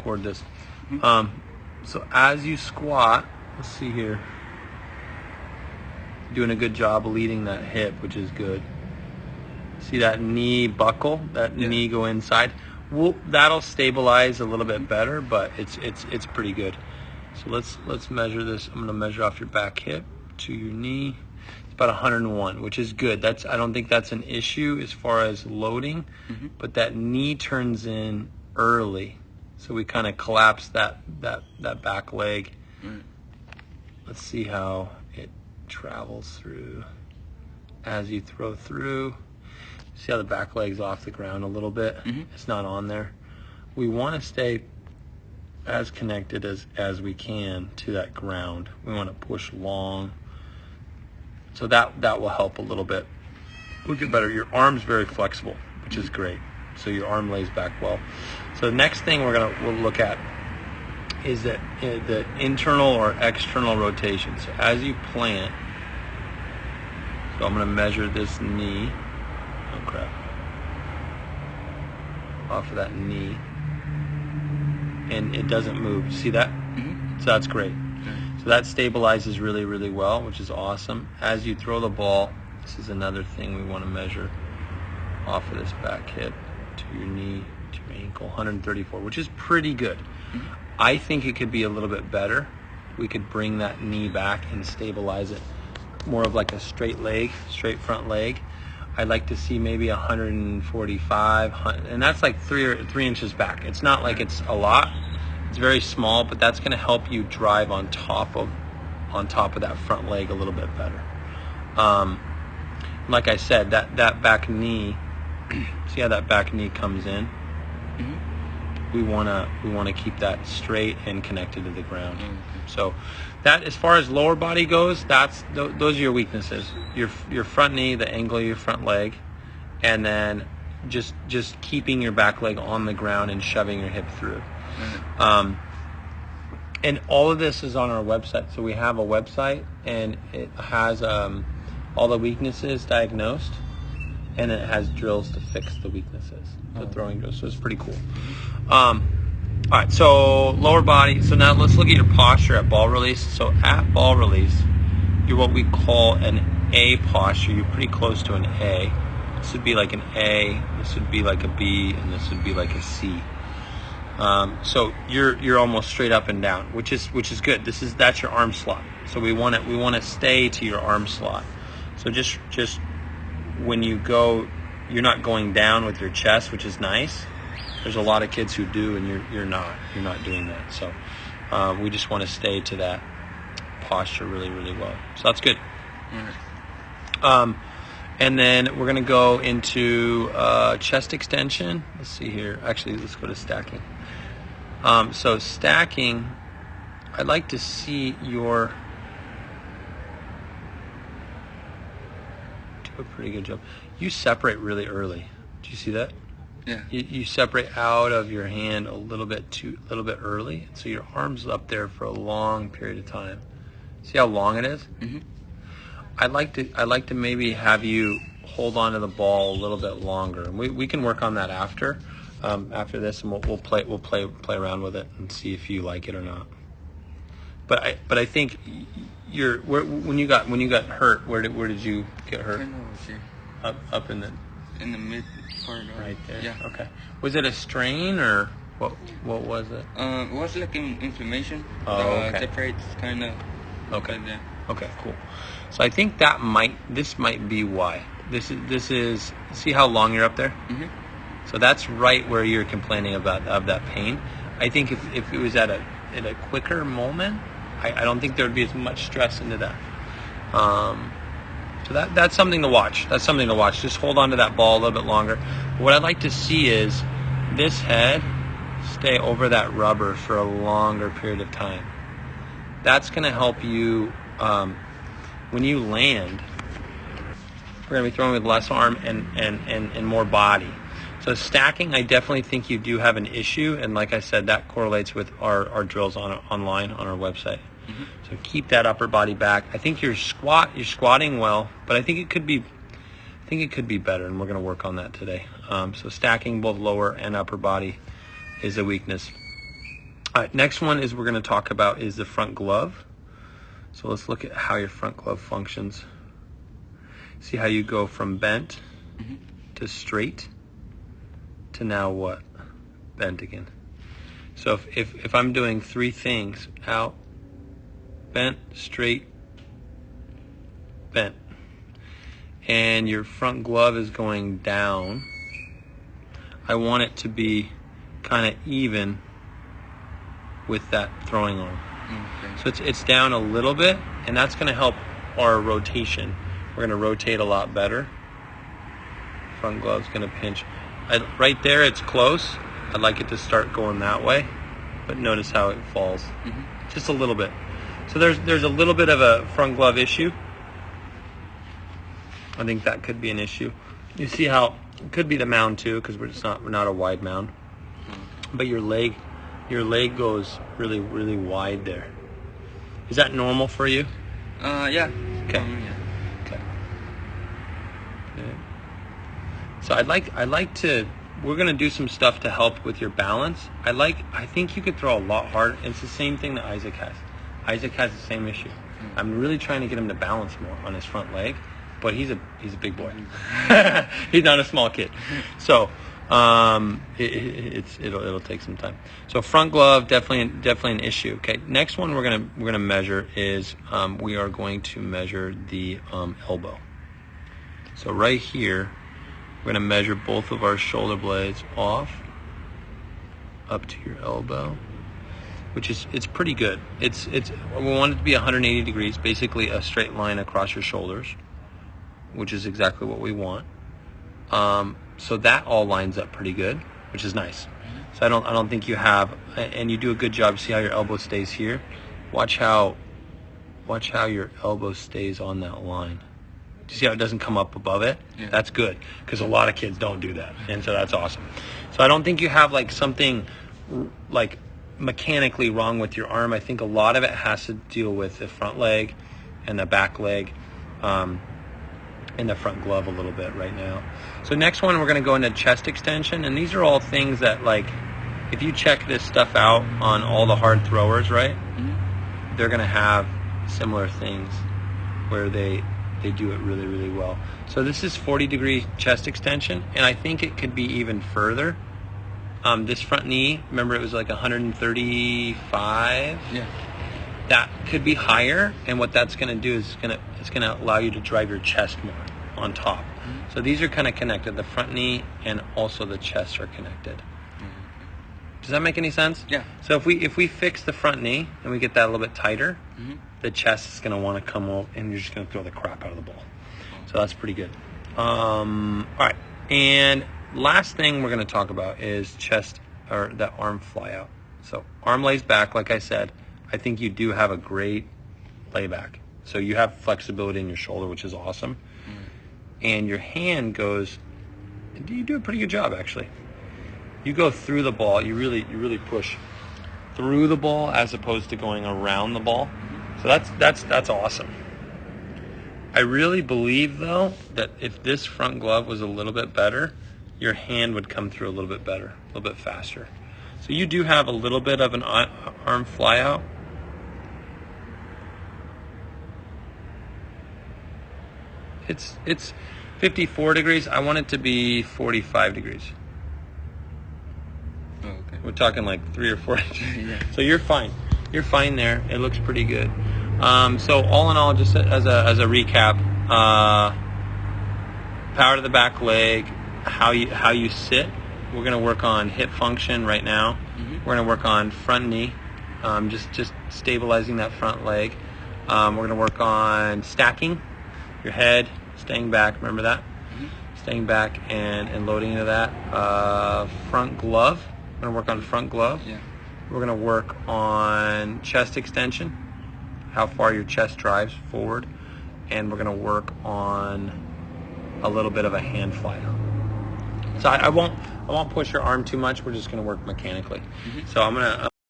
record this. So as you squat, let's see here. Doing a good job of leading that hip, which is good. See that knee buckle, that knee go inside. Well, that'll stabilize a little bit better, but it's pretty good. So let's measure this. I'm going to measure off your back hip to your knee. It's about 101, which is good. I don't think that's an issue as far as loading, but that knee turns in early, so we kind of collapse that back leg. Let's see how it travels through as you throw through. See how the back leg's off the ground a little bit? It's not on there. We want to stay as connected as we can to that ground. We want to push long. So that will help a little bit. We'll get better. Your arm's very flexible, which is great. So your arm lays back well. So the next thing we'll look at is the internal or external rotation. So as you plant, so I'm going to measure this knee. Oh crap. Off of that knee. And it doesn't move. See that? So that's great. So that stabilizes really, really well, which is awesome. As you throw the ball, this is another thing we want to measure off of this back hip to your knee, to your ankle, 134, which is pretty good. I think it could be a little bit better. We could bring that knee back and stabilize it more of like a straight leg, straight front leg. I'd like to see maybe 145, and that's like 3 inches back. It's not like it's a lot. It's very small, but that's going to help you drive on top of that front leg a little bit better. Like I said, that back knee. See how that back knee comes in? We wanna keep that straight and connected to the ground. So that, as far as lower body goes, those are your weaknesses. Your front knee, the angle of your front leg, and then just keeping your back leg on the ground and shoving your hip through. And all of this is on our website. So we have a website, and it has all the weaknesses diagnosed, and it has drills to fix the weaknesses, the throwing drills. So it's pretty cool. All right, so lower body. So now let's look at your posture at ball release. So at ball release, you're what we call an A posture. You're pretty close to an A. This would be like an A, this would be like a B, and this would be like a C. So you're almost straight up and down, which is good. That's your arm slot. So we want to stay to your arm slot. So just when you go, you're not going down with your chest, which is nice. There's a lot of kids who do, and you're not doing that. So we just want to stay to that posture really, really well. So that's good. And then we're going to go into chest extension. Let's see here. Actually, let's go to stacking. So stacking, I'd like to see your... Do a pretty good job. You separate really early. Do you see that? Yeah. You separate out of your hand a little bit early, so your arm's up there for a long period of time. See how long it is? I'd like to maybe have you hold on to the ball a little bit longer. And we can work on that after this, and we'll play around with it and see if you like it or not. But I think when you got hurt, where did you get hurt? I know, see. Up in the mid part. Right there. Yeah. Okay. Was it a strain or what was it? It was like an inflammation. Oh, okay. Separates kind of. Okay. Like that. Okay, cool. So I think this might be why. This is see how long you're up there? So that's right where you're complaining of that pain. I think if it was at a quicker moment, I don't think there would be as much stress into that. So that's something to watch. Just hold on to that ball a little bit longer. What I'd like to see is this head stay over that rubber for a longer period of time. That's going to help you when you land. We're going to be throwing with less arm and more body. So stacking, I definitely think you do have an issue, and like I said, that correlates with our drills online on our website. So keep that upper body back. I think you're squatting well, but I think it could be better, and we're going to work on that today. So stacking both lower and upper body is a weakness. All right, next one is we're going to talk about is the front glove. So let's look at how your front glove functions. See how you go from bent to straight to now what? Bent again. So if I'm doing three things, out, bent, straight, bent, and your front glove is going down, I want it to be kind of even with that throwing arm. Okay. So it's down a little bit, and that's going to help our rotation. We're going to rotate a lot better. Front glove's going to pinch. Right there, it's close. I'd like it to start going that way, but notice how it falls. Just a little bit. So there's a little bit of a front glove issue. I think that could be an issue. You see how it could be the mound too, because we're not a wide mound. But your leg goes really, really wide there. Is that normal for you? Yeah. Okay. Yeah. Okay. So I'd like to. We're gonna do some stuff to help with your balance. I think you could throw a lot harder. It's the same thing that Isaac has. Isaac has the same issue. I'm really trying to get him to balance more on his front leg, but he's a big boy. He's not a small kid. So it'll take some time. So front glove definitely an issue. Okay. Next one we're gonna measure is we are going to measure the elbow. So right here we're gonna measure both of our shoulder blades off up to your elbow, which it's pretty good. It's we want it to be 180 degrees, basically a straight line across your shoulders, which is exactly what we want. So that all lines up pretty good, which is nice. So I don't think you have, and you do a good job. See how your elbow stays here. Watch how your elbow stays on that line. Do you see how it doesn't come up above it? Yeah. That's good, because a lot of kids don't do that, and so that's awesome. So I don't think you have like something like mechanically wrong with your arm. I think a lot of it has to deal with the front leg and the back leg. In the front glove a little bit right now. So next one we're going to go into chest extension, and these are all things that, like, if you check this stuff out on all the hard throwers, right, they're going to have similar things where they do it really, really well. So this is 40-degree chest extension, and I think it could be even further. This front knee, remember it was like 135? Yeah. That could be higher, and what that's going to do is it's going to allow you to drive your chest more on top. So these are kind of connected. The front knee and also the chest are connected. Does that make any sense? Yeah. So if we fix the front knee and we get that a little bit tighter, the chest is going to want to come over, and you're just going to throw the crap out of the ball. So that's pretty good. All right. And last thing we're going to talk about is chest, or that arm fly out. So arm lays back, like I said. I think you do have a great layback. So you have flexibility in your shoulder, which is awesome. And your hand goes, you do a pretty good job, actually. You go through the ball. You really push through the ball as opposed to going around the ball. So that's awesome. I really believe, though, that if this front glove was a little bit better, your hand would come through a little bit better, a little bit faster. So you do have a little bit of an arm fly out. It's 54 degrees. I want it to be 45 degrees. Oh, okay. We're talking like 3 or 4 inches. Yeah. So you're fine. You're fine there. It looks pretty good. So all in all, just as a recap, power to the back leg, how you sit. We're going to work on hip function right now. We're going to work on front knee, just stabilizing that front leg. We're going to work on stacking your head, staying back. Remember that? Staying back and loading into that. Front glove. We're going to work on front glove. Yeah. We're going to work on chest extension, how far your chest drives forward, and we're going to work on a little bit of a hand fly out. So I won't push your arm too much. We're just going to work mechanically. So I'm going to